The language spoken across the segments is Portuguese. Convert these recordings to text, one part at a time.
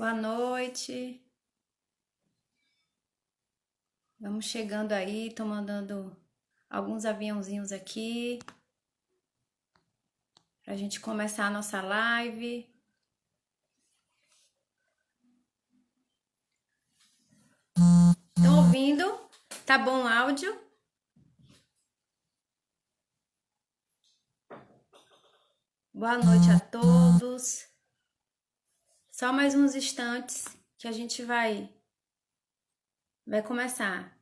Boa noite. Vamos chegando aí, tô mandando alguns aviãozinhos aqui pra gente começar a nossa live. Estão ouvindo? Tá bom o áudio? Boa noite a todos. Só mais uns instantes que a gente vai começar.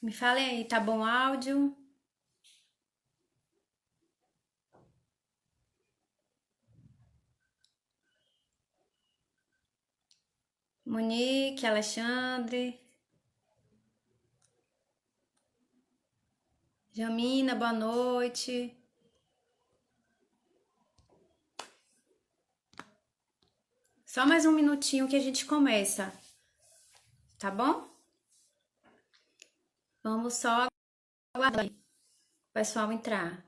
Me falem aí, tá bom o áudio? Monique, Alexandre, Jamina, boa noite. Só mais um minutinho que a gente começa, tá bom? Vamos só aguardar o pessoal entrar.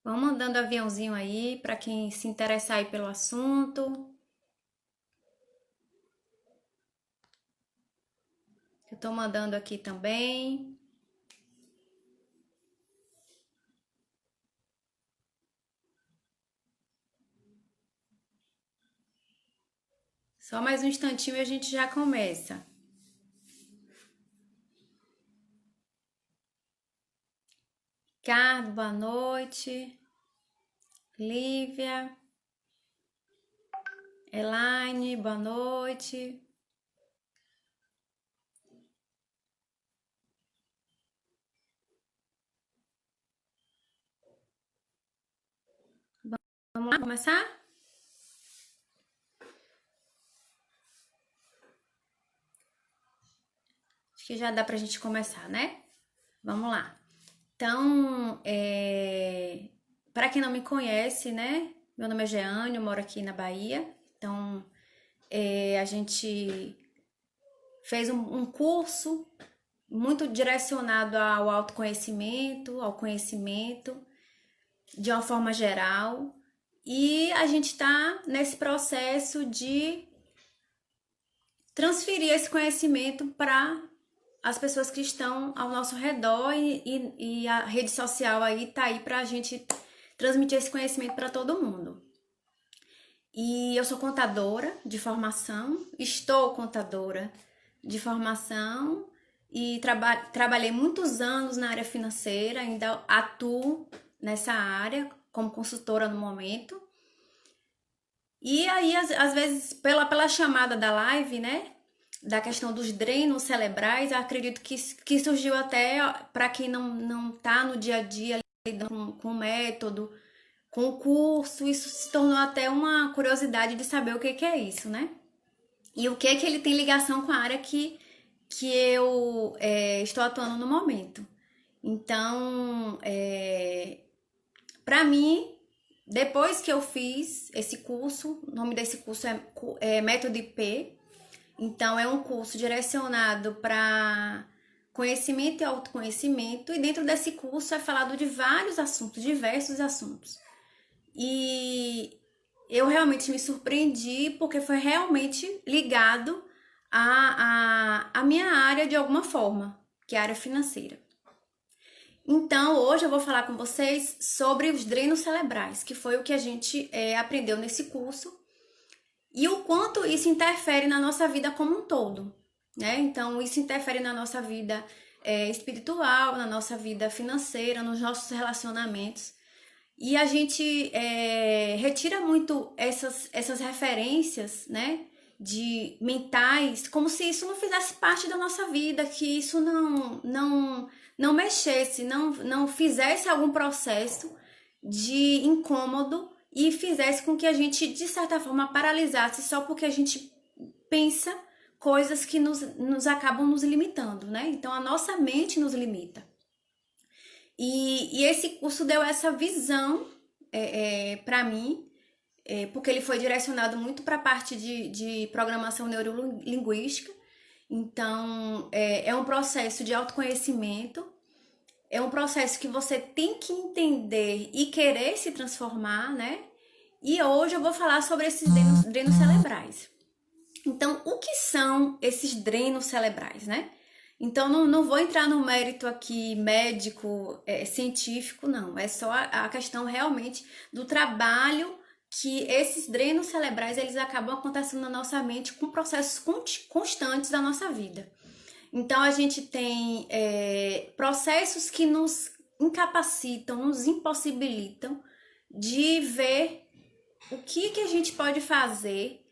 Vão mandando aviãozinho aí para quem se interessar aí pelo assunto. Eu tô mandando aqui também. Só mais um instantinho e a gente já começa. Ricardo, boa noite. Lívia. Elaine, boa noite. Vamos lá começar? Acho que já dá pra gente começar, né? Vamos lá. Então, para quem não me conhece, né? Meu nome é Jeane, eu moro aqui na Bahia. Então, a gente fez um curso muito direcionado ao autoconhecimento, ao conhecimento, de uma forma geral. E a gente está nesse processo de transferir esse conhecimento para as pessoas que estão ao nosso redor e a rede social aí tá aí para a gente transmitir esse conhecimento para todo mundo. E eu sou contadora de formação, estou contadora de formação e trabalhei muitos anos na área financeira, ainda atuo nessa área como consultora no momento. E aí, às vezes, pela chamada da live, né, da questão dos drenos cerebrais, eu acredito que surgiu até para quem não tá no dia a dia lidando com o método, com o curso, isso se tornou até uma curiosidade de saber o que é isso, né? E o que é que ele tem ligação com a área que eu estou atuando no momento. Então, para mim, depois que eu fiz esse curso, o nome desse curso é Método IP. Então, é um curso direcionado para conhecimento e autoconhecimento. E dentro desse curso é falado de vários assuntos, diversos assuntos. E eu realmente me surpreendi porque foi realmente ligado à minha área de alguma forma, que é a área financeira. Então, hoje eu vou falar com vocês sobre os drenos cerebrais, que foi o que a gente aprendeu nesse curso, e o quanto isso interfere na nossa vida como um todo, né? Então, isso interfere na nossa vida espiritual, na nossa vida financeira, nos nossos relacionamentos. E a gente retira muito essas referências, né? De mentais, como se isso não fizesse parte da nossa vida, que isso não mexesse, não fizesse algum processo de incômodo e fizesse com que a gente, de certa forma, paralisasse só porque a gente pensa coisas que nos acabam nos limitando, né? Então a nossa mente nos limita. E esse curso deu essa visão para mim, porque ele foi direcionado muito para a parte de programação neurolinguística. Então, é um processo de autoconhecimento, é um processo que você tem que entender e querer se transformar, né? E hoje eu vou falar sobre esses drenos cerebrais. Então, o que são esses drenos cerebrais, né? Então, não vou entrar no mérito aqui médico, científico, não. É só a questão realmente do trabalho que esses drenos cerebrais, eles acabam acontecendo na nossa mente com processos constantes da nossa vida. Então, a gente tem processos que nos incapacitam, nos impossibilitam de ver o que a gente pode fazer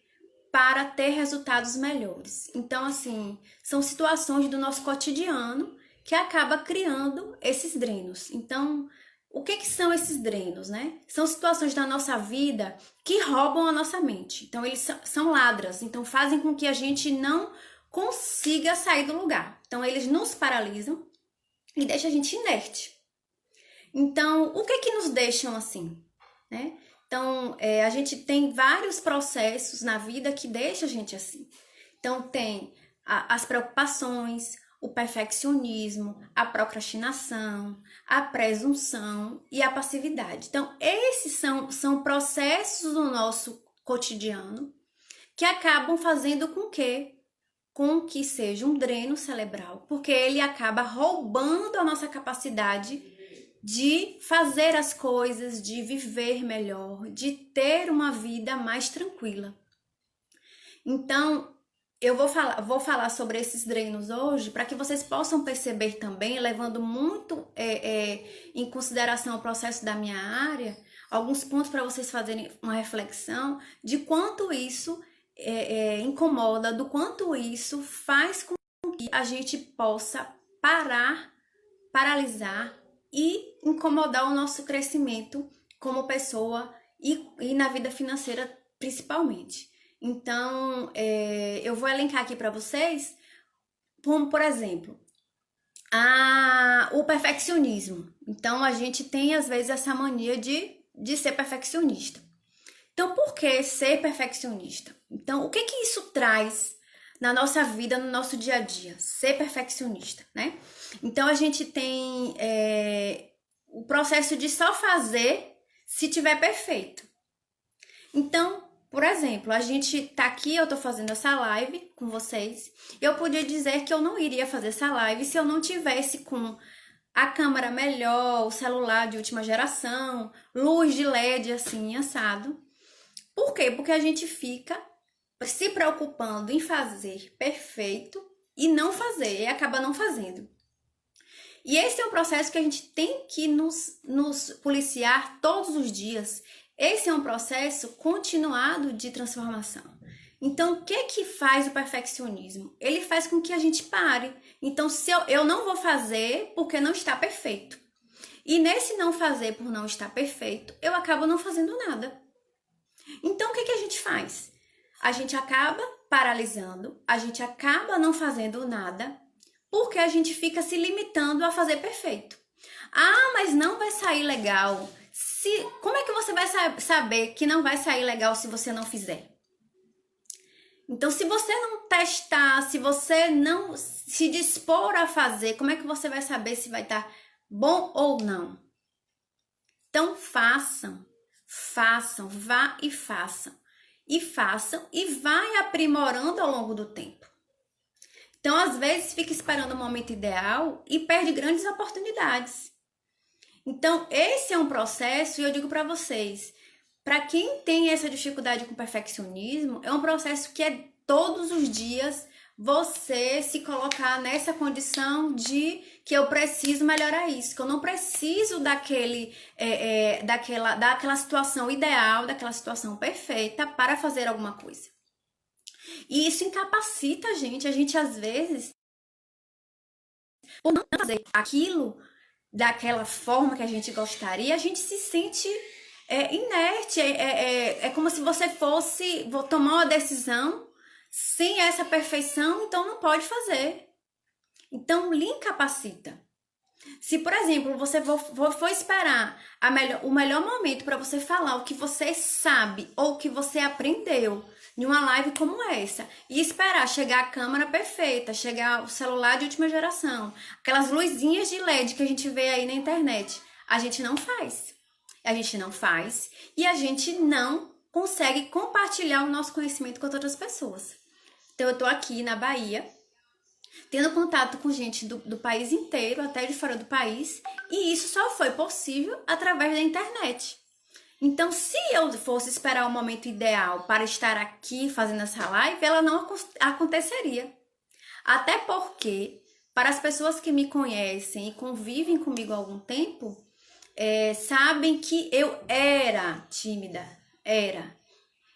para ter resultados melhores. Então, assim, são situações do nosso cotidiano que acaba criando esses drenos. Então, o que são esses drenos, né? São situações da nossa vida que roubam a nossa mente. Então, eles são ladras. Então, fazem com que a gente não consiga sair do lugar. Então, eles nos paralisam e deixam a gente inerte. Então, o que nos deixam assim, né? Então, a gente tem vários processos na vida que deixam a gente assim. Então, tem as preocupações, o perfeccionismo, a procrastinação, a presunção e a passividade. Então, esses são processos do nosso cotidiano que acabam fazendo com que seja um dreno cerebral, porque ele acaba roubando a nossa capacidade de fazer as coisas, de viver melhor, de ter uma vida mais tranquila. Então, eu vou falar sobre esses drenos hoje para que vocês possam perceber também, levando muito em consideração o processo da minha área, alguns pontos para vocês fazerem uma reflexão de quanto isso incomoda, do quanto isso faz com que a gente possa paralisar e incomodar o nosso crescimento como pessoa e na vida financeira principalmente. Então, eu vou elencar aqui para vocês, como por exemplo, o perfeccionismo. Então, a gente tem às vezes essa mania de ser perfeccionista. Então, por que ser perfeccionista? Então, o que isso traz na nossa vida, no nosso dia a dia? Ser perfeccionista, né? Então, a gente tem o processo de só fazer se tiver perfeito. Então, por exemplo, a gente tá aqui, eu tô fazendo essa live com vocês. Eu podia dizer que eu não iria fazer essa live se eu não tivesse com a câmera melhor, o celular de última geração, luz de LED assim, assado. Por quê? Porque a gente fica se preocupando em fazer perfeito e não fazer, e acaba não fazendo. E esse é um processo que a gente tem que nos policiar todos os dias. Esse é um processo continuado de transformação. Então, o que faz o perfeccionismo? Ele faz com que a gente pare. Então, se eu não vou fazer porque não está perfeito. E nesse não fazer por não estar perfeito, eu acabo não fazendo nada. Então, o que a gente faz? A gente acaba paralisando, a gente acaba não fazendo nada, porque a gente fica se limitando a fazer perfeito. Ah, mas não vai sair legal. Como é que você vai saber que não vai sair legal se você não fizer? Então, se você não testar, se você não se dispor a fazer, como é que você vai saber se vai estar bom ou não? Então, façam, vá e façam. E façam e vai aprimorando ao longo do tempo. Então, às vezes, fica esperando o momento ideal e perde grandes oportunidades. Então, esse é um processo, e eu digo para vocês, para quem tem essa dificuldade com perfeccionismo, é um processo que é todos os dias você se colocar nessa condição de que eu preciso melhorar isso, que eu não preciso daquela situação ideal, daquela situação perfeita para fazer alguma coisa. E isso incapacita a gente às vezes, por não fazer aquilo daquela forma que a gente gostaria, a gente se sente inerte, é como se você fosse tomar uma decisão sem essa perfeição, então não pode fazer. Então, lhe incapacita. Se, por exemplo, você for esperar o melhor momento para você falar o que você sabe ou o que você aprendeu em uma live como essa, e esperar chegar a câmera perfeita, chegar o celular de última geração, aquelas luzinhas de LED que a gente vê aí na internet, a gente não faz. A gente não faz e a gente não consegue compartilhar o nosso conhecimento com outras pessoas. Então, eu tô aqui na Bahia, tendo contato com gente do país inteiro, até de fora do país, e isso só foi possível através da internet. Então, se eu fosse esperar o momento ideal para estar aqui fazendo essa live, ela não aconteceria. Até porque, para as pessoas que me conhecem e convivem comigo há algum tempo, sabem que eu era tímida,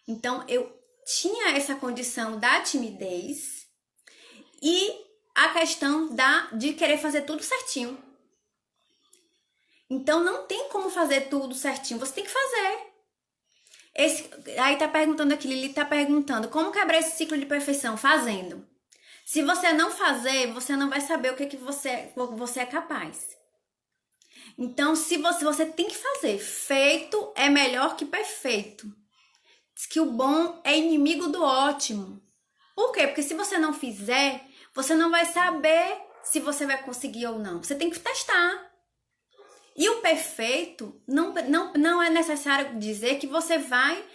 Então, eu tinha essa condição da timidez e a questão de querer fazer tudo certinho. Então, não tem como fazer tudo certinho, você tem que fazer. Aí tá perguntando aqui, Lili tá perguntando, como quebrar esse ciclo de perfeição? Fazendo. Se você não fazer, você não vai saber o que você é capaz. Então, se você tem que fazer. Feito é melhor que perfeito. Diz que o bom é inimigo do ótimo. Por quê? Porque se você não fizer, você não vai saber se você vai conseguir ou não. Você tem que testar. E o perfeito, não é necessário dizer que você vai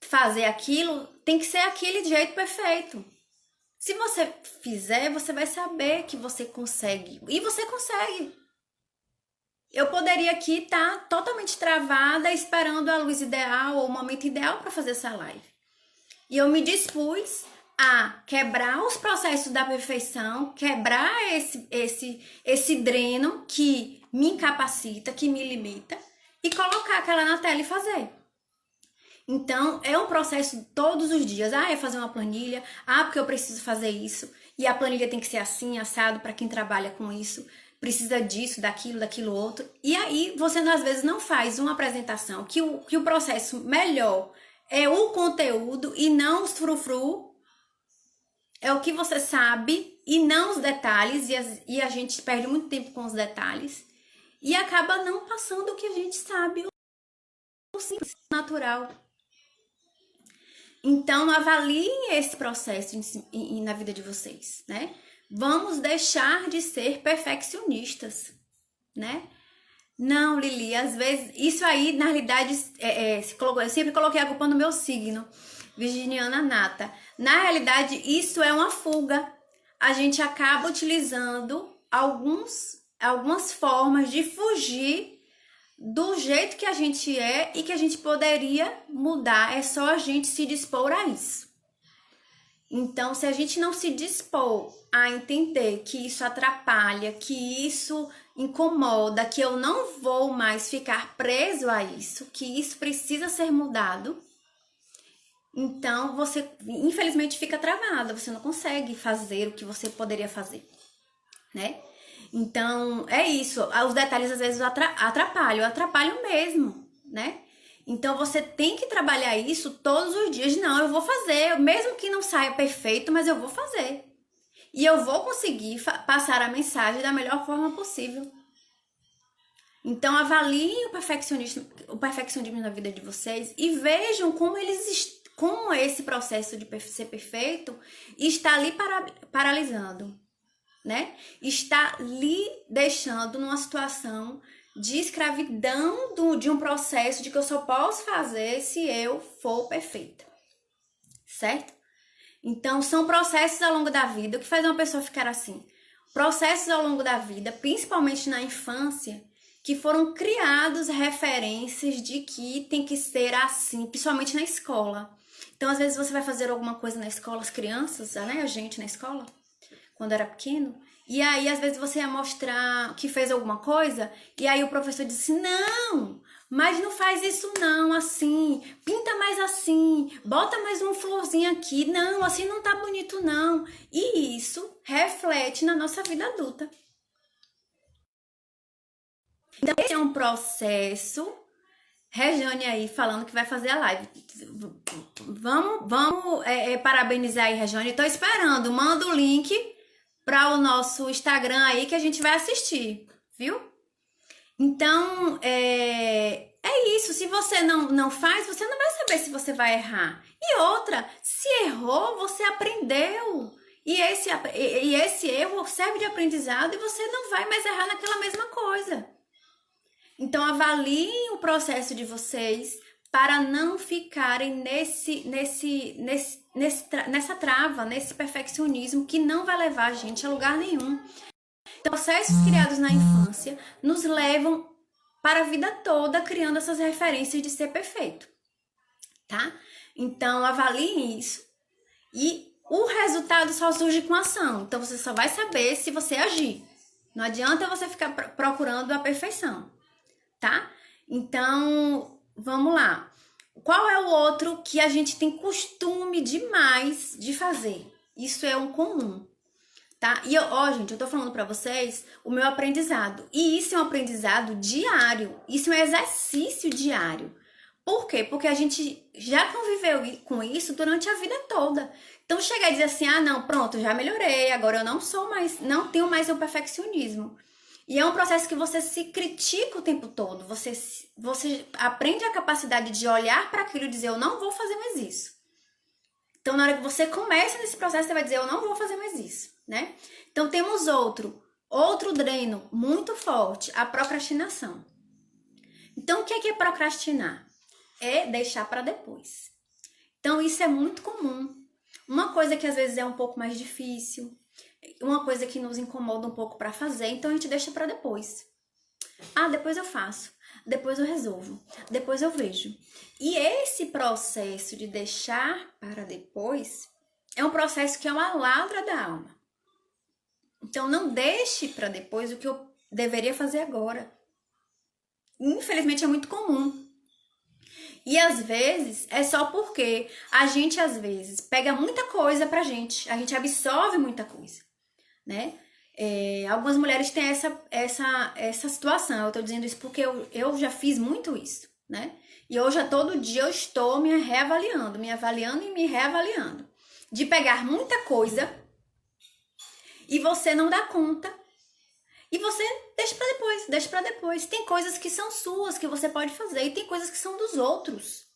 fazer aquilo, tem que ser aquele jeito perfeito. Se você fizer, você vai saber que você consegue. E você consegue. Eu poderia aqui estar totalmente travada, esperando a luz ideal ou o momento ideal para fazer essa live. E eu me dispus a quebrar os processos da perfeição, quebrar esse dreno que me incapacita, que me limita, e colocar aquela na tela e fazer. Então, é um processo todos os dias. É fazer uma planilha. Porque eu preciso fazer isso. E a planilha tem que ser assim, assado, para quem trabalha com isso. Precisa disso, daquilo outro. E aí, você às vezes não faz uma apresentação que o processo melhor é o conteúdo e não os frufru. É o que você sabe e não os detalhes. E a gente perde muito tempo com os detalhes. E acaba não passando o que a gente sabe, o simples, natural. Então, avaliem esse processo na vida de vocês, né? Vamos deixar de ser perfeccionistas, né? Não, Lili, às vezes, isso aí, na realidade, eu sempre coloquei a culpa no meu signo, virginiana nata. Na realidade, isso é uma fuga. A gente acaba utilizando algumas formas de fugir do jeito que a gente é e que a gente poderia mudar. É só a gente se dispor a isso. Então, se a gente não se dispor a entender que isso atrapalha, que isso incomoda, que eu não vou mais ficar preso a isso, que isso precisa ser mudado, então você, infelizmente, fica travada, você não consegue fazer o que você poderia fazer, né? Então, é isso. Os detalhes, às vezes, atrapalham mesmo, né? Então, você tem que trabalhar isso todos os dias. Não, eu vou fazer, mesmo que não saia perfeito, mas eu vou fazer. E eu vou conseguir passar a mensagem da melhor forma possível. Então, avaliem o perfeccionismo na vida de vocês e vejam como esse processo de ser perfeito está ali paralisando, né? Está lhe deixando numa situação de escravidão de um processo de que eu só posso fazer se eu for perfeita, certo? Então, são processos ao longo da vida. O que faz uma pessoa ficar assim? Processos ao longo da vida, principalmente na infância, que foram criados referências de que tem que ser assim, principalmente na escola. Então, às vezes, você vai fazer alguma coisa na escola, as crianças, né? A gente na escola, quando era pequeno, e aí às vezes você ia mostrar que fez alguma coisa, e aí o professor disse, não, mas não faz isso não, assim, pinta mais assim, bota mais uma florzinha aqui, não, assim não tá bonito não. E isso reflete na nossa vida adulta. Então esse é um processo. Regiane aí falando que vai fazer a live. Vamos parabenizar aí, Regiane. Tô esperando. Manda o link para o nosso Instagram aí que a gente vai assistir, viu? Então, é isso. Se você não faz, você não vai saber se você vai errar. E outra, se errou, você aprendeu. E esse erro serve de aprendizado e você não vai mais errar naquela mesma coisa. Então, avaliem o processo de vocês para não ficarem nessa trava, nesse perfeccionismo que não vai levar a gente a lugar nenhum. Então, processos criados na infância nos levam para a vida toda criando essas referências de ser perfeito, tá? Então, avaliem isso e o resultado só surge com ação. Então, você só vai saber se você agir. Não adianta você ficar procurando a perfeição, tá? Então, vamos lá. Qual é o outro que a gente tem costume demais de fazer? Isso é um comum, tá? E gente, eu tô falando pra vocês o meu aprendizado. E isso é um aprendizado diário. Isso é um exercício diário. Por quê? Porque a gente já conviveu com isso durante a vida toda. Então, chegar e dizer assim, não, pronto, já melhorei, agora eu não tenho mais o perfeccionismo. E é um processo que você se critica o tempo todo. Você aprende a capacidade de olhar para aquilo e dizer, eu não vou fazer mais isso. Então, na hora que você começa nesse processo, você vai dizer, eu não vou fazer mais isso, né? Então, temos outro dreno muito forte, a procrastinação. Então, o que é procrastinar? É deixar para depois. Então, isso é muito comum. Uma coisa que às vezes é um pouco mais difícil, uma coisa que nos incomoda um pouco para fazer, então a gente deixa para depois. Depois eu faço, depois eu resolvo, depois eu vejo. E esse processo de deixar para depois é um processo que é uma ladra da alma. Então não deixe para depois o que eu deveria fazer agora. Infelizmente é muito comum. E às vezes é só porque a gente às vezes pega muita coisa pra gente, a gente absorve muita coisa, né? Algumas mulheres têm essa situação. Eu tô dizendo isso porque eu já fiz muito isso, né? E hoje, todo dia, eu estou me avaliando e me reavaliando. De pegar muita coisa e você não dá conta. E você deixa pra depois. Tem coisas que são suas, que você pode fazer, e tem coisas que são dos outros.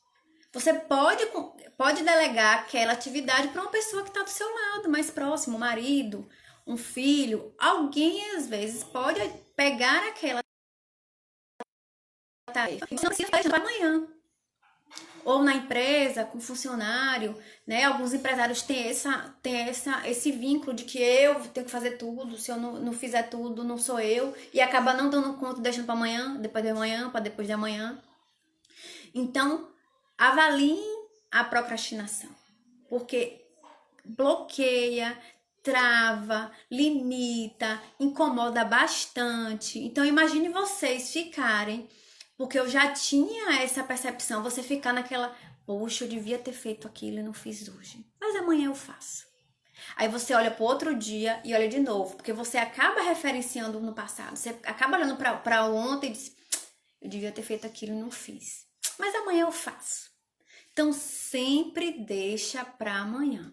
Você pode delegar aquela atividade para uma pessoa que está do seu lado, mais próximo, um marido, um filho. Alguém, às vezes, pode pegar aquela tarefa e você não precisa fazer para amanhã. Ou na empresa, com funcionário, né? Alguns empresários têm esse vínculo de que eu tenho que fazer tudo, se eu não fizer tudo, não sou eu, e acaba não dando conta, deixando para amanhã, depois de amanhã, para depois de amanhã. Então, avaliem a procrastinação, porque bloqueia, trava, limita, incomoda bastante. Então, imagine vocês ficarem, porque eu já tinha essa percepção, você ficar naquela, poxa, eu devia ter feito aquilo e não fiz hoje, mas amanhã eu faço. Aí você olha pro outro dia e olha de novo, porque você acaba referenciando no passado, você acaba olhando para ontem e diz, eu devia ter feito aquilo e não fiz, mas amanhã eu faço. Então, sempre deixa para amanhã.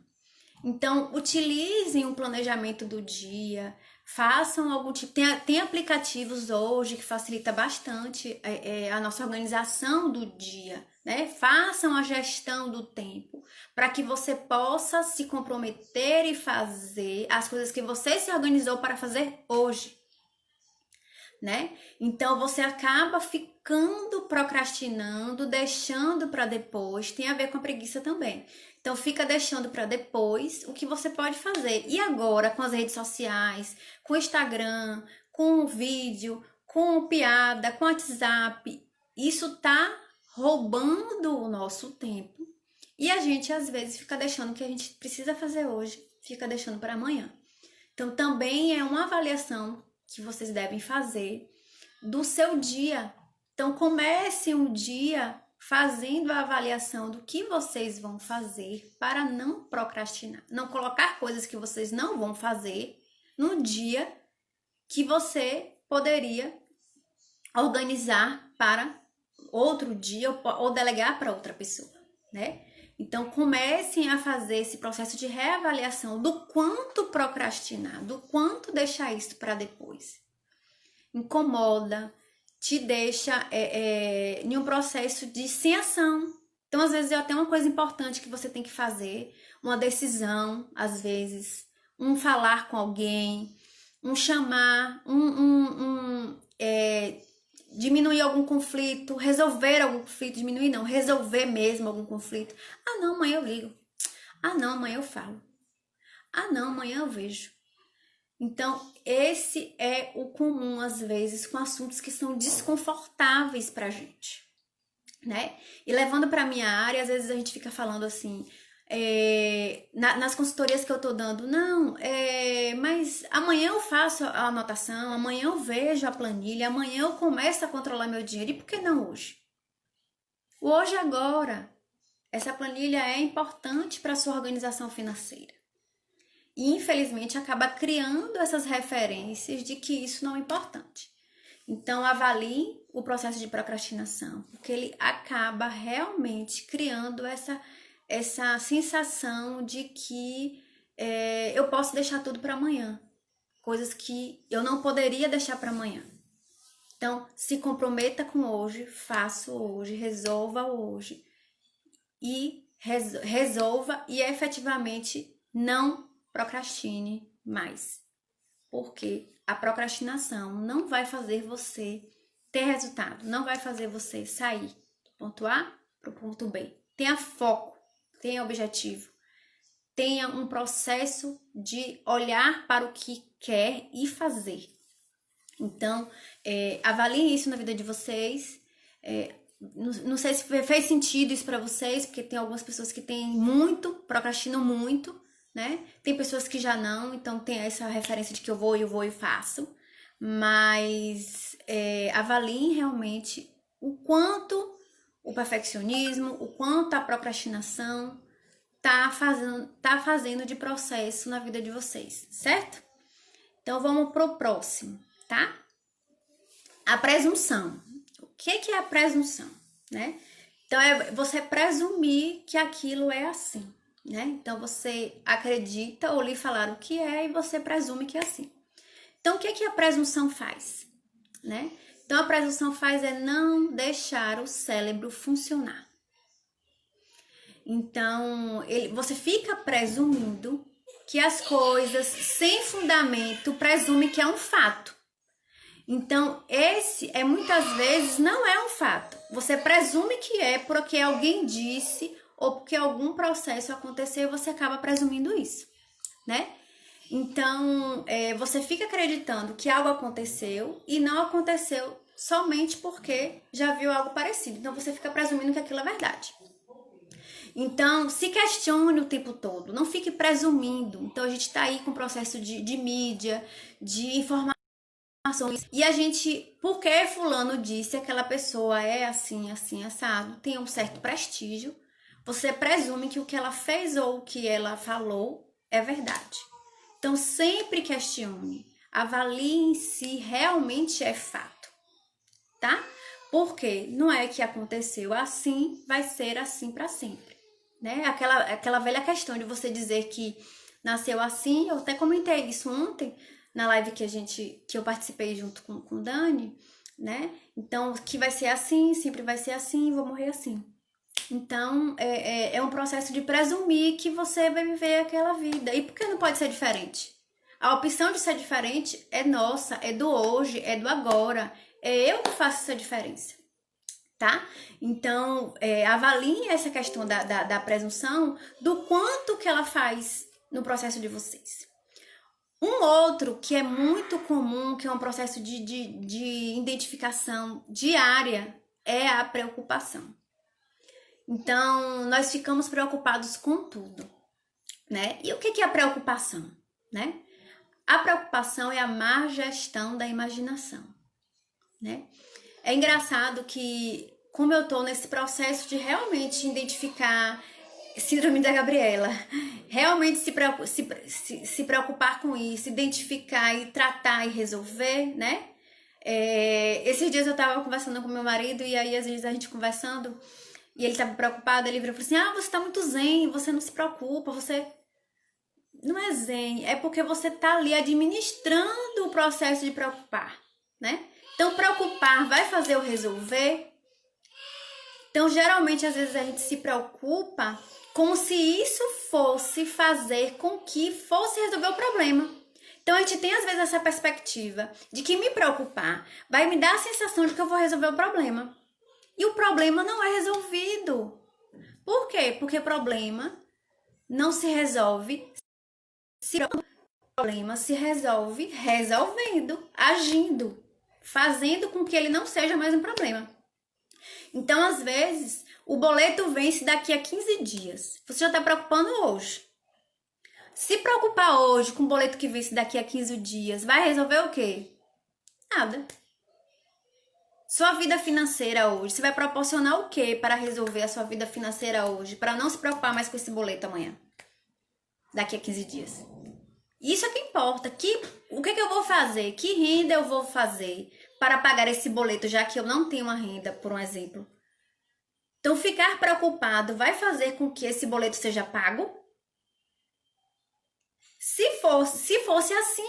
Então, utilizem um planejamento do dia, façam algum tipo... Tem aplicativos hoje que facilita bastante a nossa organização do dia, né? Façam a gestão do tempo, para que você possa se comprometer e fazer as coisas que você se organizou para fazer hoje, né? Então, você acaba ficando procrastinando, deixando para depois, tem a ver com a preguiça também. Então, fica deixando para depois o que você pode fazer. E agora, com as redes sociais, com o Instagram, com o vídeo, com piada, com o WhatsApp, isso tá roubando o nosso tempo. E a gente, às vezes, fica deixando o que a gente precisa fazer hoje, fica deixando para amanhã. Então, também é uma avaliação que vocês devem fazer do seu dia. Então, comece um dia fazendo a avaliação do que vocês vão fazer para não procrastinar. Não colocar coisas que vocês não vão fazer no dia que você poderia organizar para outro dia ou delegar para outra pessoa, né? Então, comecem a fazer esse processo de reavaliação do quanto procrastinar, do quanto deixar isso para depois. Incomoda, te deixa em um processo de sem ação. Então, às vezes, é até uma coisa importante que você tem que fazer, uma decisão, às vezes, um falar com alguém, um chamar, diminuir algum conflito, resolver algum conflito, diminuir não, resolver mesmo algum conflito. Ah, não, amanhã eu ligo. Ah, não, amanhã eu falo. Ah, não, amanhã eu vejo. Então, esse é o comum, às vezes, com assuntos que são desconfortáveis pra gente, né? E levando pra minha área, às vezes a gente fica falando assim, nas consultorias que eu tô dando, não, mas amanhã eu faço a anotação, amanhã eu vejo a planilha, amanhã eu começo a controlar meu dinheiro. E por que não hoje? O hoje agora. Essa planilha é importante para a sua organização financeira. E, infelizmente, acaba criando essas referências de que isso não é importante. Então, avalie o processo de procrastinação, porque ele acaba realmente criando essa sensação de que eu posso deixar tudo para amanhã. Coisas que eu não poderia deixar para amanhã. Então, se comprometa com hoje, faça hoje, resolva hoje. E resolva e efetivamente não procrastine mais. Porque a procrastinação não vai fazer você ter resultado, não vai fazer você sair do ponto A para o ponto B. Tenha foco, tenha objetivo, tenha um processo de olhar para o que quer e fazer. Então, avaliem isso na vida de vocês. Não sei se fez sentido isso para vocês, porque tem algumas pessoas que têm muito, procrastinam muito, né? Tem pessoas que já não, então tem essa referência de que eu vou e faço. Mas avaliem realmente o quanto o perfeccionismo, o quanto a procrastinação tá fazendo de processo na vida de vocês, certo? Então vamos pro próximo, tá? A presunção. O que é a presunção, né? Então, é você presumir que aquilo é assim, né? Então, você acredita ou lhe falaram o que é e você presume que é assim. Então, o que a presunção faz, né? Então, a presunção faz é não deixar o cérebro funcionar. Então, você fica presumindo que as coisas sem fundamento presume que é um fato. Então, esse muitas vezes não é um fato. Você presume que é porque alguém disse ou porque algum processo aconteceu e você acaba presumindo isso, né? Então, você fica acreditando que algo aconteceu e não aconteceu somente porque já viu algo parecido. Então, você fica presumindo que aquilo é verdade. Então, se questione o tempo todo, não fique presumindo. Então, a gente tá aí com o processo de mídia, de informação. E a gente, porque fulano disse, aquela pessoa é assim, assim, assado, tem um certo prestígio, você presume que o que ela fez ou o que ela falou é verdade. Então, sempre questione, avalie se realmente é fato, tá? Porque não é que aconteceu assim, vai ser assim para sempre, né? Aquela velha questão de você dizer que nasceu assim, eu até comentei isso ontem, na live que eu participei junto com o Dani, né? Então, que vai ser assim, sempre vai ser assim, vou morrer assim. Então, é um processo de presumir que você vai viver aquela vida. E por que não pode ser diferente? A opção de ser diferente é nossa, é do hoje, é do agora. É eu que faço essa diferença, tá? Então, avaliem essa questão da presunção, do quanto que ela faz no processo de vocês. Um outro que é muito comum, que é um processo de identificação diária, é a preocupação. Então, nós ficamos preocupados com tudo, né? E o que é a preocupação, né? A preocupação é a má gestão da imaginação, né? É engraçado que, como eu tô nesse processo de realmente identificar Síndrome da Gabriela, realmente se preocupar com isso, identificar e tratar e resolver, né? Esses dias eu tava conversando com meu marido e aí às vezes a gente conversando e ele estava preocupado, ele virou e falou assim: ah, você tá muito zen, você não se preocupa, você... Não é zen, é porque você tá ali administrando o processo de preocupar, né? Então, preocupar vai fazer eu resolver? Então, geralmente, às vezes a gente se preocupa como se isso fosse fazer com que fosse resolver o problema. Então, a gente tem, às vezes, essa perspectiva de que me preocupar vai me dar a sensação de que eu vou resolver o problema. E o problema não é resolvido. Por quê? Porque o problema não se resolve. O problema se resolve resolvendo, agindo, fazendo com que ele não seja mais um problema. Então, às vezes, o boleto vence daqui a 15 dias. Você já está preocupando hoje. Se preocupar hoje com o boleto que vence daqui a 15 dias, vai resolver o quê? Nada. Sua vida financeira hoje, você vai proporcionar o quê para resolver a sua vida financeira hoje? Para não se preocupar mais com esse boleto amanhã. Daqui a 15 dias. Isso é que importa. O que eu vou fazer? Que renda eu vou fazer para pagar esse boleto, já que eu não tenho uma renda, por um exemplo? Então, ficar preocupado vai fazer com que esse boleto seja pago? Se fosse assim,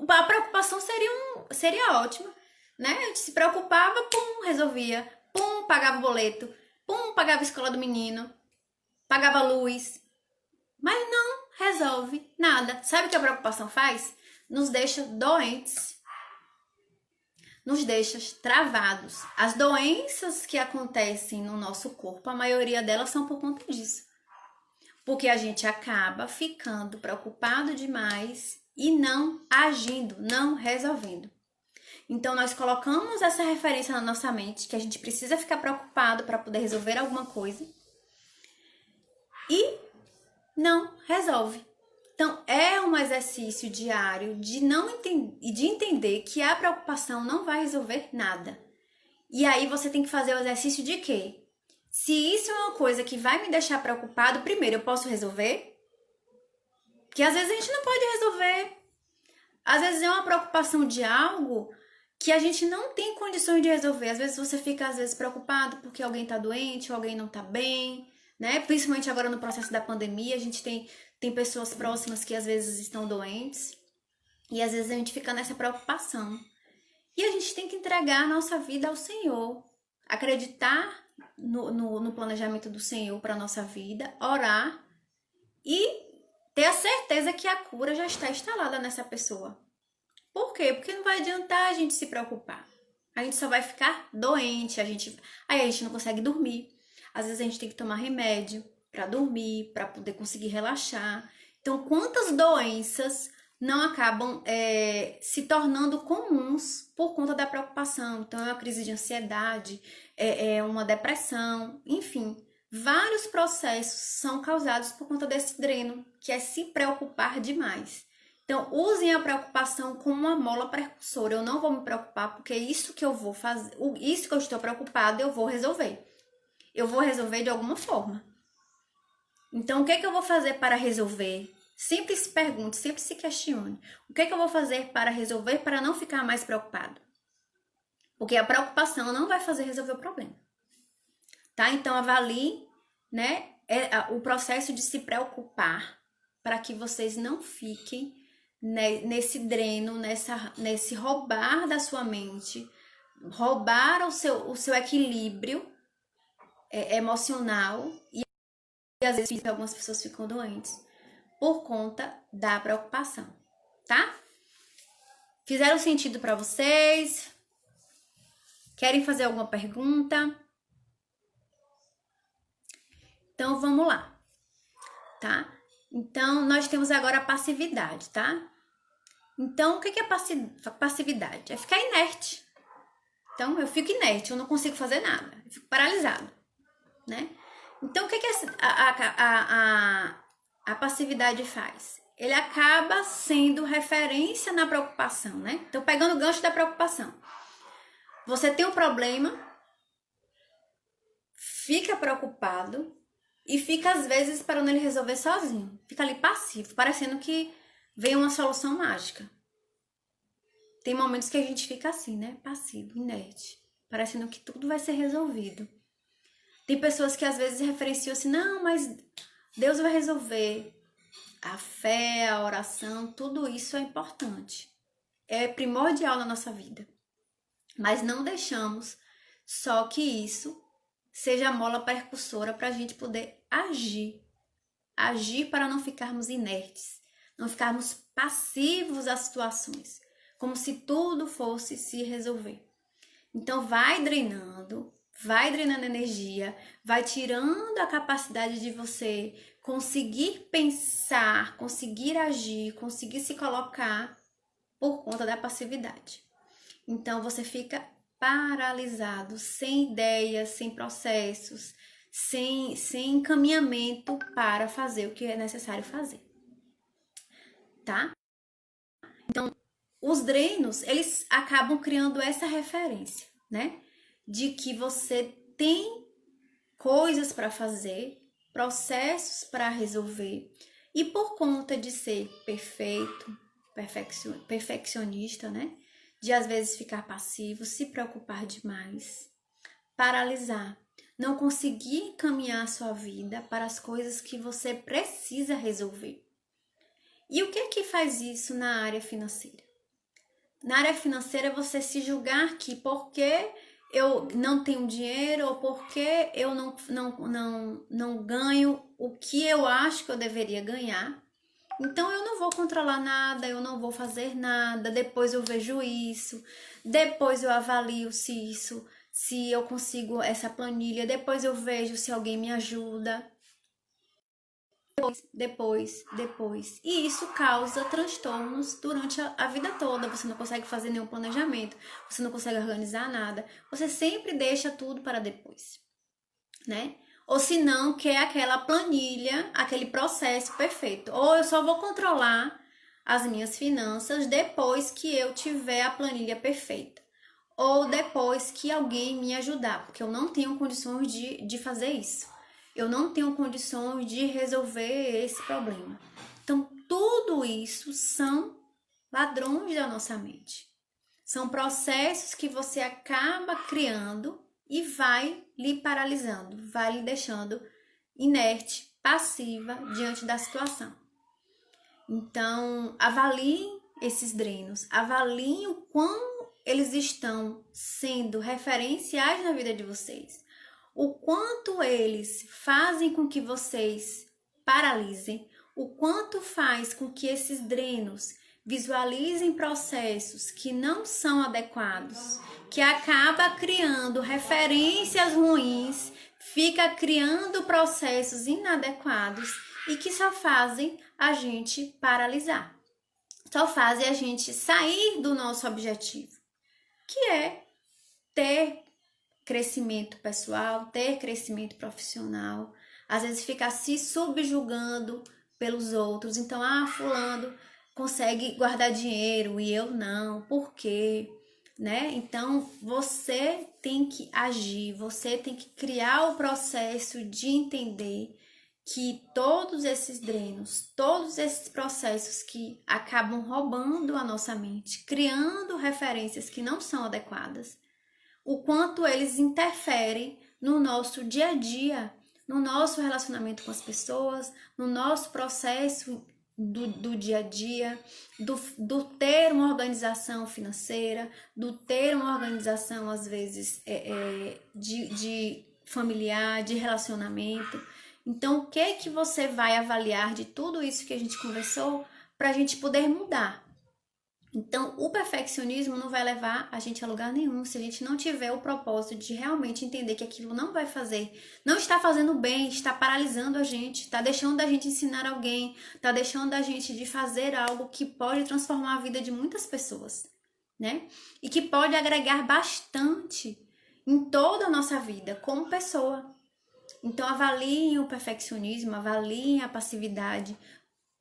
a preocupação seria ótima, né? A gente se preocupava, pum, resolvia. Pum, pagava o boleto. Pum, pagava a escola do menino. Pagava a luz. Mas não resolve nada. Sabe o que a preocupação faz? Nos deixa doentes. Nos deixa travados. As doenças que acontecem no nosso corpo, a maioria delas são por conta disso. Porque a gente acaba ficando preocupado demais e não agindo, não resolvendo. Então, nós colocamos essa referência na nossa mente, que a gente precisa ficar preocupado para poder resolver alguma coisa. E não resolve. Então, é um exercício diário de entender que a preocupação não vai resolver nada. E aí você tem que fazer o exercício de quê? Se isso é uma coisa que vai me deixar preocupado, primeiro, eu posso resolver? Porque às vezes a gente não pode resolver. Às vezes é uma preocupação de algo que a gente não tem condições de resolver. Às vezes você fica preocupado porque alguém tá doente ou alguém não tá bem, né? Principalmente agora no processo da pandemia, a gente tem pessoas próximas que às vezes estão doentes e às vezes a gente fica nessa preocupação. E a gente tem que entregar a nossa vida ao Senhor, acreditar no planejamento do Senhor para a nossa vida, orar e ter a certeza que a cura já está instalada nessa pessoa. Por quê? Porque não vai adiantar a gente se preocupar. A gente só vai ficar doente, aí a gente não consegue dormir. Às vezes a gente tem que tomar remédio para dormir, para poder conseguir relaxar. Então, quantas doenças não acabam se tornando comuns por conta da preocupação? Então, é uma crise de ansiedade, é uma depressão, enfim. Vários processos são causados por conta desse dreno, que é se preocupar demais. Então, usem a preocupação como uma mola precursora. Eu não vou me preocupar porque isso que eu vou fazer, isso que eu estou preocupada, eu vou resolver. Eu vou resolver de alguma forma. Então, o que eu vou fazer para resolver? Sempre se pergunte, sempre se questione. O que eu vou fazer para resolver, para não ficar mais preocupado? Porque a preocupação não vai fazer resolver o problema. Tá? Então, avalie, né, o processo de se preocupar para que vocês não fiquem nesse dreno, nesse roubar da sua mente, roubar o seu equilíbrio emocional e às vezes algumas pessoas ficam doentes por conta da preocupação, tá? Fizeram sentido para vocês? Querem fazer alguma pergunta? Então, vamos lá, tá? Então, nós temos agora a passividade, tá? Então, o que é passividade? É ficar inerte. Então, eu fico inerte, eu não consigo fazer nada, eu fico paralisado, né? Então, o que a passividade faz? Ele acaba sendo referência na preocupação, né? Então, pegando o gancho da preocupação. Você tem um problema, fica preocupado e fica, às vezes, esperando ele resolver sozinho. Fica ali passivo, parecendo que vem uma solução mágica. Tem momentos que a gente fica assim, né? Passivo, inerte, parecendo que tudo vai ser resolvido. Tem pessoas que às vezes referenciam assim, não, mas Deus vai resolver. A fé, a oração, tudo isso é importante. É primordial na nossa vida. Mas não deixamos só que isso seja a mola percussora para a gente poder agir. Agir para não ficarmos inertes, não ficarmos passivos às situações, como se tudo fosse se resolver. Então vai drenando energia, vai tirando a capacidade de você conseguir pensar, conseguir agir, conseguir se colocar por conta da passividade. Então você fica paralisado, sem ideias, sem processos, sem encaminhamento para fazer o que é necessário fazer, tá? Então, os drenos, eles acabam criando essa referência, né? De que você tem coisas para fazer, processos para resolver, e por conta de ser perfeito, perfeccionista, né? De às vezes ficar passivo, se preocupar demais, paralisar, não conseguir caminhar a sua vida para as coisas que você precisa resolver. E o que é que faz isso na área financeira? Na área financeira, você se julgar que porque eu não tenho dinheiro ou porque eu não ganho o que eu acho que eu deveria ganhar, então eu não vou controlar nada, eu não vou fazer nada, depois eu vejo isso, depois eu avalio se eu consigo essa planilha, depois eu vejo se alguém me ajuda. Depois. E isso causa transtornos durante a vida toda. Você não consegue fazer nenhum planejamento, você não consegue organizar nada, você sempre deixa tudo para depois, né? Ou se não, quer aquela planilha, aquele processo perfeito. Ou eu só vou controlar as minhas finanças depois que eu tiver a planilha perfeita. Ou depois que alguém me ajudar, porque eu não tenho condições de fazer isso. Eu não tenho condições de resolver esse problema. Então, tudo isso são ladrões da nossa mente. São processos que você acaba criando e vai lhe paralisando, vai lhe deixando inerte, passiva diante da situação. Então, avaliem esses drenos, avaliem o quão eles estão sendo referenciais na vida de vocês. O quanto eles fazem com que vocês paralisem, o quanto faz com que esses drenos visualizem processos que não são adequados, que acaba criando referências ruins, fica criando processos inadequados e que só fazem a gente paralisar, só fazem a gente sair do nosso objetivo, que é ter crescimento pessoal, ter crescimento profissional, às vezes ficar se subjugando pelos outros. Então, fulano consegue guardar dinheiro e eu não, por quê? Né? Então, você tem que agir, você tem que criar o processo de entender que todos esses drenos, todos esses processos que acabam roubando a nossa mente, criando referências que não são adequadas, o quanto eles interferem no nosso dia a dia, no nosso relacionamento com as pessoas, no nosso processo do dia a dia, do ter uma organização financeira, do ter uma organização, às vezes, de familiar, de relacionamento. Então, o que que você vai avaliar de tudo isso que a gente conversou para a gente poder mudar? Então, o perfeccionismo não vai levar a gente a lugar nenhum se a gente não tiver o propósito de realmente entender que aquilo não vai fazer, não está fazendo bem, está paralisando a gente, está deixando da gente ensinar alguém, está deixando da gente de fazer algo que pode transformar a vida de muitas pessoas, né? E que pode agregar bastante em toda a nossa vida como pessoa. Então, avaliem o perfeccionismo, avaliem a passividade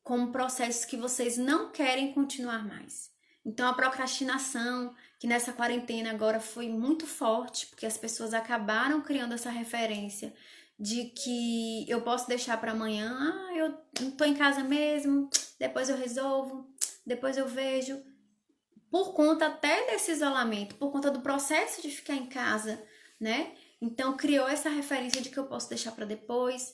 como processos que vocês não querem continuar mais. Então, a procrastinação, que nessa quarentena agora foi muito forte, porque as pessoas acabaram criando essa referência de que eu posso deixar para amanhã, eu não tô em casa mesmo, depois eu resolvo, depois eu vejo. Por conta até desse isolamento, por conta do processo de ficar em casa, né? Então, criou essa referência de que eu posso deixar para depois.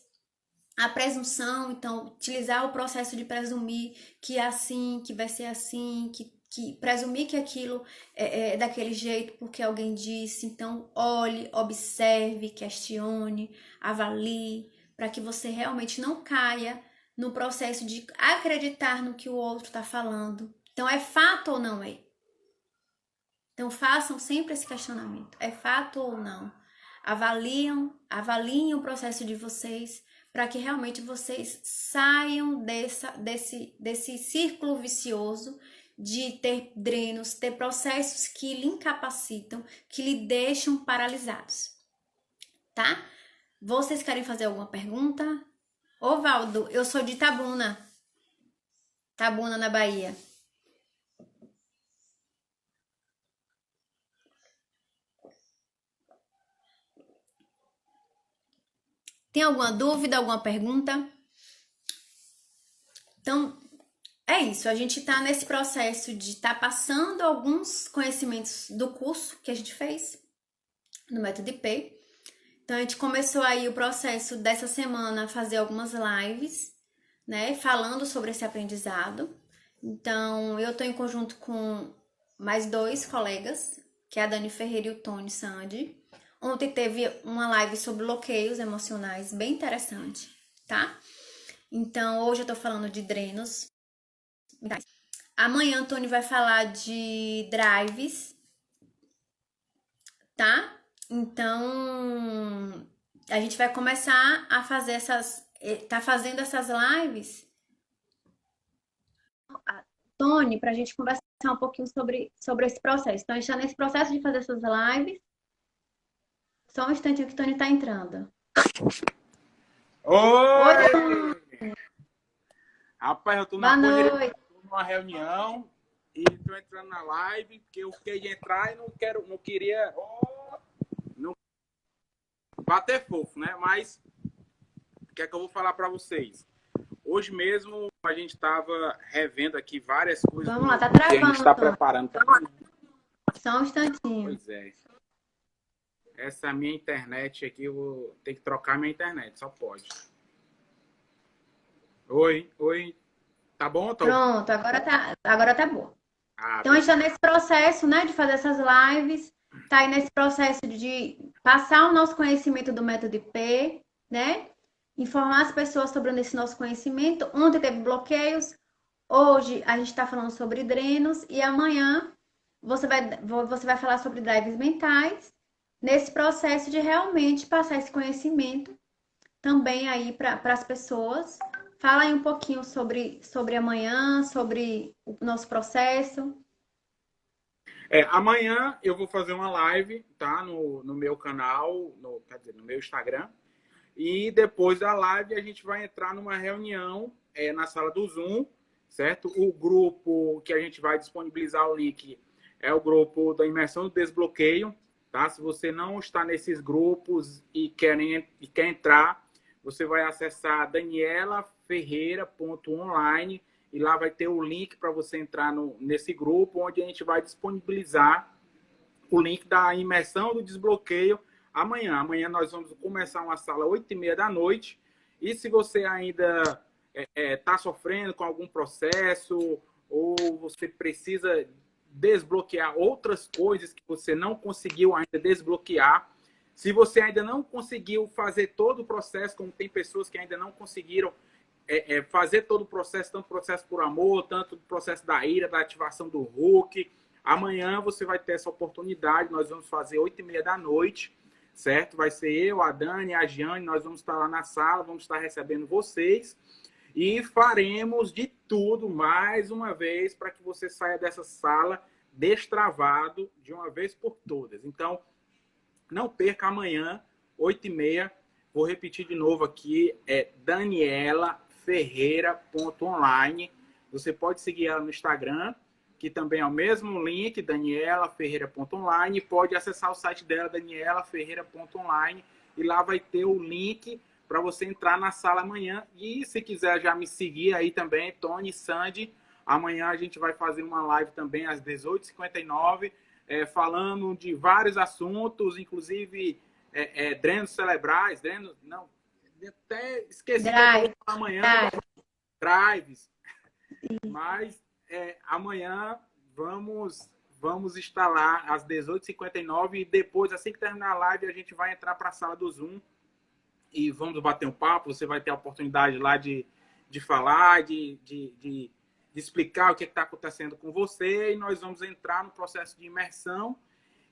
A presunção, então, utilizar o processo de presumir que é assim, que vai ser assim, que presumir que aquilo é daquele jeito porque alguém disse. Então, olhe, observe, questione, avalie, para que você realmente não caia no processo de acreditar no que o outro está falando. Então, é fato ou não é? Então, façam sempre esse questionamento. É fato ou não? Avaliem o processo de vocês para que realmente vocês saiam desse círculo vicioso de ter drenos, ter processos que lhe incapacitam, que lhe deixam paralisados, tá? Vocês querem fazer alguma pergunta? Ô, Valdo, eu sou de Tabuna, na Bahia. Tem alguma dúvida, alguma pergunta? Então, é isso. A gente está nesse processo de estar passando alguns conhecimentos do curso que a gente fez no Método IP. Então, a gente começou aí o processo dessa semana a fazer algumas lives, né, falando sobre esse aprendizado. Então, eu estou em conjunto com mais 2 colegas, que é a Dani Ferreira e o Tony Sandi. Ontem teve uma live sobre bloqueios emocionais, bem interessante, tá? Então, hoje eu tô falando de drenos. Amanhã, Tony vai falar de drives, tá? Então, a gente vai começar a fazer tá fazendo essas lives, Tony, pra gente conversar um pouquinho sobre esse processo. Então, a gente tá nesse processo de fazer essas lives. Só um instantinho que o Tony tá entrando. Oi! Rapaz, eu tô Boa correria, noite. tô numa reunião e tô entrando na live porque eu fiquei de entrar e não queria não bater fofo, né? Mas o que é que eu vou falar para vocês? Hoje mesmo a gente tava revendo aqui várias coisas Vamos lá, tá que a travando, gente está Tony. preparando. Só um instantinho. Pois é. Essa minha internet aqui, eu vou ter que trocar minha internet, só pode. Oi. Tá bom? Pronto, agora tá boa. Então, a gente tá nesse processo, né, de fazer essas lives, tá aí nesse processo de passar o nosso conhecimento do método IP, né, informar as pessoas sobre esse nosso conhecimento. Ontem teve bloqueios, hoje a gente tá falando sobre drenos e amanhã você vai falar sobre drives mentais, nesse processo de realmente passar esse conhecimento também aí para as pessoas. Fala aí um pouquinho sobre amanhã, sobre o nosso processo. Amanhã eu vou fazer uma live, tá? No meu canal, quer dizer, no meu Instagram. E depois da live a gente vai entrar numa reunião na sala do Zoom, certo? O grupo que a gente vai disponibilizar o link é o grupo da imersão do desbloqueio, tá? Se você não está nesses grupos e quer entrar, você vai acessar danielaferreira.online e lá vai ter o link para você entrar nesse grupo, onde a gente vai disponibilizar o link da imersão do desbloqueio amanhã. Amanhã nós vamos começar uma sala 8h30 da noite. E se você ainda está sofrendo com algum processo ou você precisa desbloquear outras coisas que você não conseguiu ainda desbloquear, se você ainda não conseguiu fazer todo o processo, como tem pessoas que ainda não conseguiram fazer todo o processo, tanto o processo por amor, tanto o processo da ira, da ativação do Hulk. Amanhã você vai ter essa oportunidade, nós vamos fazer 8h30 da noite, certo? Vai ser eu, a Dani, a Giane, nós vamos estar lá na sala, vamos estar recebendo vocês e faremos de tudo, mais uma vez, para que você saia dessa sala destravado de uma vez por todas. Então, não perca amanhã, 8h30, vou repetir de novo aqui, danielaferreira.online. Você pode seguir ela no Instagram, que também é o mesmo link, danielaferreira.online. Pode acessar o site dela, danielaferreira.online, e lá vai ter o link para você entrar na sala amanhã. E se quiser já me seguir aí também, Tony Sandi, amanhã a gente vai fazer uma live também às 18h59, falando de vários assuntos, inclusive drenos cerebrais, drenos, não, até esqueci que eu Drive, vou falar amanhã, drive. drives, mas amanhã vamos estar lá às 18h59 e depois, assim que terminar a live, a gente vai entrar para a sala do Zoom e vamos bater um papo. Você vai ter a oportunidade lá de falar, de explicar o que está acontecendo com você, e nós vamos entrar no processo de imersão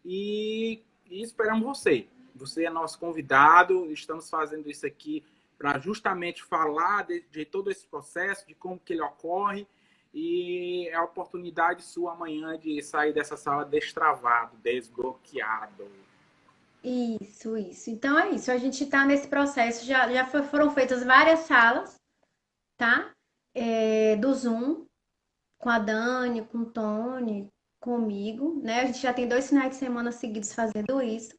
e esperamos você. Você é nosso convidado, estamos fazendo isso aqui para justamente falar de todo esse processo, de como que ele ocorre, e é a oportunidade sua amanhã de sair dessa sala destravado, desbloqueado. Isso. Então é isso. A gente está nesse processo. Foram feitas várias salas, tá? Do Zoom, com a Dani, com o Tony, comigo, né? A gente já tem 2 finais de semana seguidos fazendo isso,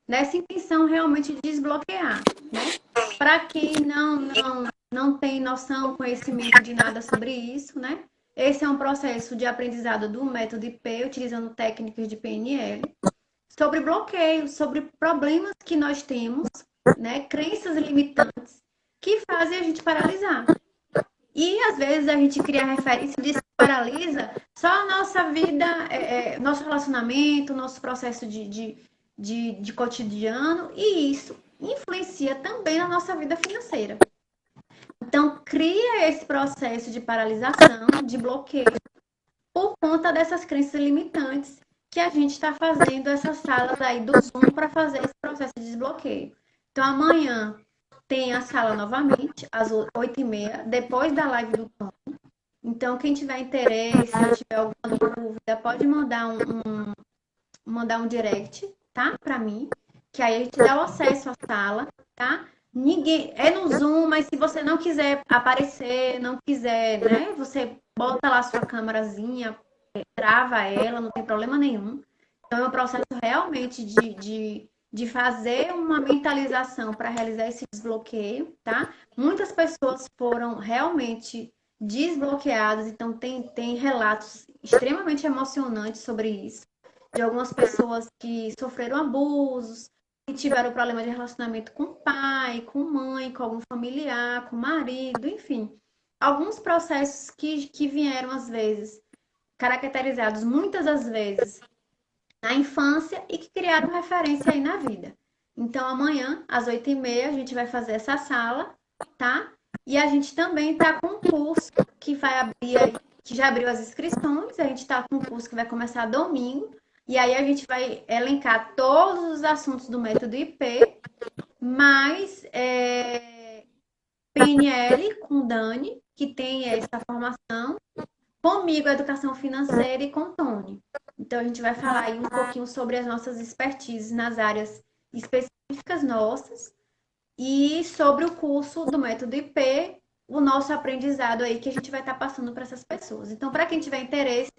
nessa intenção realmente de desbloquear, né? Para quem não tem noção, conhecimento de nada sobre isso, né? Esse é um processo de aprendizado do método IP, utilizando técnicas de PNL, sobre bloqueios, sobre problemas que nós temos, né? Crenças limitantes que fazem a gente paralisar. E às vezes a gente cria referência de se paralisa só a nossa vida, nosso relacionamento, nosso processo de cotidiano, e isso influencia também na nossa vida financeira. Então, cria esse processo de paralisação, de bloqueio, por conta dessas crenças limitantes que a gente está fazendo essas salas aí do Zoom para fazer esse processo de desbloqueio. Então, amanhã tem a sala novamente, às 8h30, depois da live do Tom. Então, quem tiver interesse, tiver alguma dúvida, pode mandar um direct, tá? Para mim, que aí a gente dá o acesso à sala, tá? Ninguém é no Zoom, mas se você não quiser aparecer, não quiser, né? Você bota lá sua câmerazinha, trava ela, não tem problema nenhum. Então é um processo realmente de fazer uma mentalização para realizar esse desbloqueio, tá? Muitas pessoas foram realmente desbloqueadas, então tem relatos extremamente emocionantes sobre isso, de algumas pessoas que sofreram abusos, que tiveram problema de relacionamento com pai, com mãe, com algum familiar, com marido, enfim. Alguns processos que vieram, às vezes, caracterizados muitas das vezes na infância e que criaram referência aí na vida. Então, amanhã, às 8h30, a gente vai fazer essa sala, tá? E a gente também tá com um curso que vai abrir aí, que já abriu as inscrições, a gente tá com um curso que vai começar domingo, e aí a gente vai elencar todos os assuntos do método IP, mais PNL com Dani, que tem essa formação, comigo, a educação financeira, e com o Tony. Então, a gente vai falar aí um pouquinho sobre as nossas expertises nas áreas específicas nossas e sobre o curso do método IP, o nosso aprendizado aí que a gente vai estar passando para essas pessoas. Então, para quem tiver interesse,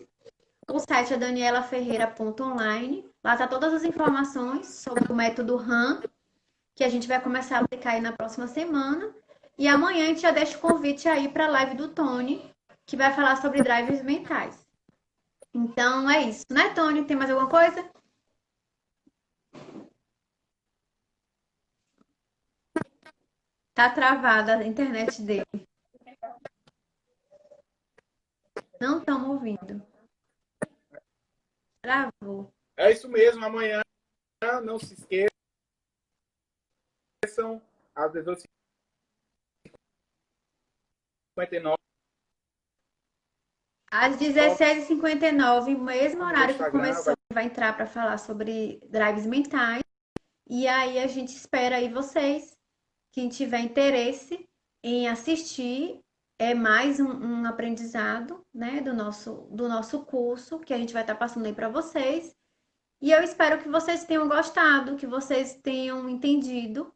o site é danielaferreira.online. Lá tá todas as informações sobre o método RAM, que a gente vai começar a aplicar aí na próxima semana. E amanhã a gente já deixa o convite aí para a live do Tony, que vai falar sobre drives mentais. Então é isso, né, Tony? Tem mais alguma coisa? Tá travada a internet dele. Não estão ouvindo. Travou. É isso mesmo, amanhã não se esqueçam, às 18h59. Às 16h59, mesmo horário que Instagram, começou, vai entrar para falar sobre drives mentais. E aí a gente espera aí vocês, quem tiver interesse em assistir, é mais um aprendizado, né, do nosso curso, que a gente vai estar passando aí para vocês. E eu espero que vocês tenham gostado, que vocês tenham entendido,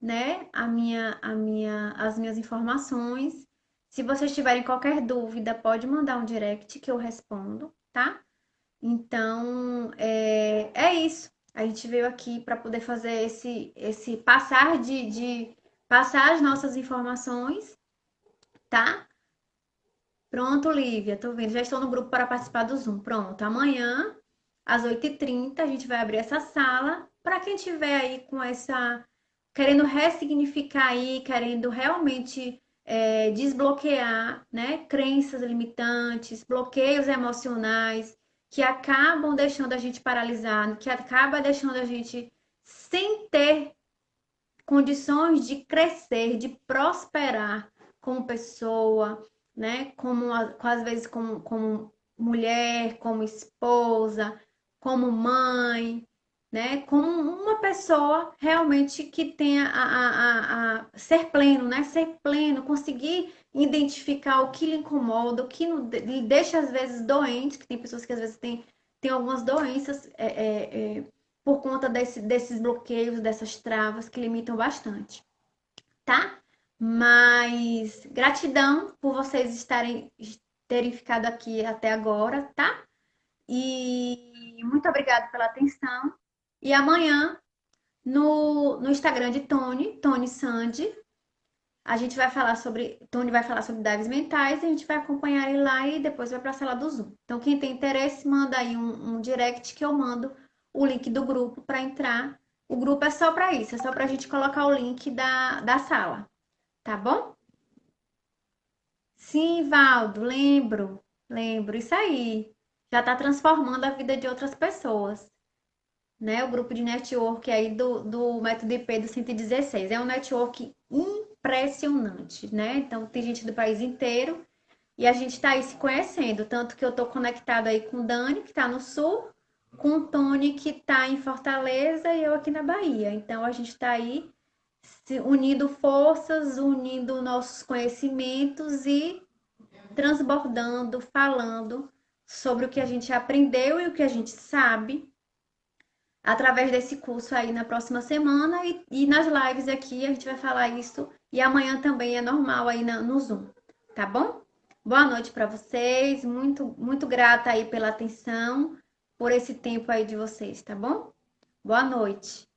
né, as minhas informações. Se vocês tiverem qualquer dúvida, pode mandar um direct que eu respondo, tá? Então, é isso. A gente veio aqui para poder fazer esse passar passar as nossas informações, tá? Pronto, Lívia, tô vendo. Já estou no grupo para participar do Zoom. Pronto. Amanhã, às 8h30, a gente vai abrir essa sala para quem tiver aí com essa, querendo ressignificar aí, querendo realmente desbloquear, né, crenças limitantes, bloqueios emocionais que acabam deixando a gente paralisado, que acaba deixando a gente sem ter condições de crescer, de prosperar como pessoa, né? Como às vezes como mulher, como esposa, como mãe, né? Como uma pessoa realmente que tenha a ser pleno, né? Ser pleno, conseguir identificar o que lhe incomoda, o que lhe deixa às vezes doente, que tem pessoas que às vezes têm algumas doenças por conta desses bloqueios, dessas travas que limitam bastante, tá? Mas gratidão por vocês terem ficado aqui até agora, tá? E muito obrigada pela atenção. E amanhã, no Instagram de Tony Sandy, a gente vai falar sobre. Tony vai falar sobre dados mentais e a gente vai acompanhar ele lá e depois vai para a sala do Zoom. Então, quem tem interesse, manda aí um direct que eu mando o link do grupo para entrar. O grupo é só para isso, é só para a gente colocar o link da sala, tá bom? Sim, Valdo, lembro, isso aí. Já está transformando a vida de outras pessoas, né? O grupo de network aí do Método IP do 116. É um network impressionante, né? Então, tem gente do país inteiro e a gente está aí se conhecendo. Tanto que eu estou conectado aí com o Dani, que está no Sul, com o Tony, que está em Fortaleza e eu aqui na Bahia. Então, a gente está aí unindo forças, unindo nossos conhecimentos e transbordando, falando sobre o que a gente aprendeu e o que a gente sabe através desse curso aí na próxima semana e nas lives aqui a gente vai falar isso e amanhã também é normal aí no Zoom, tá bom? Boa noite para vocês, muito grata aí pela atenção, por esse tempo aí de vocês, tá bom? Boa noite.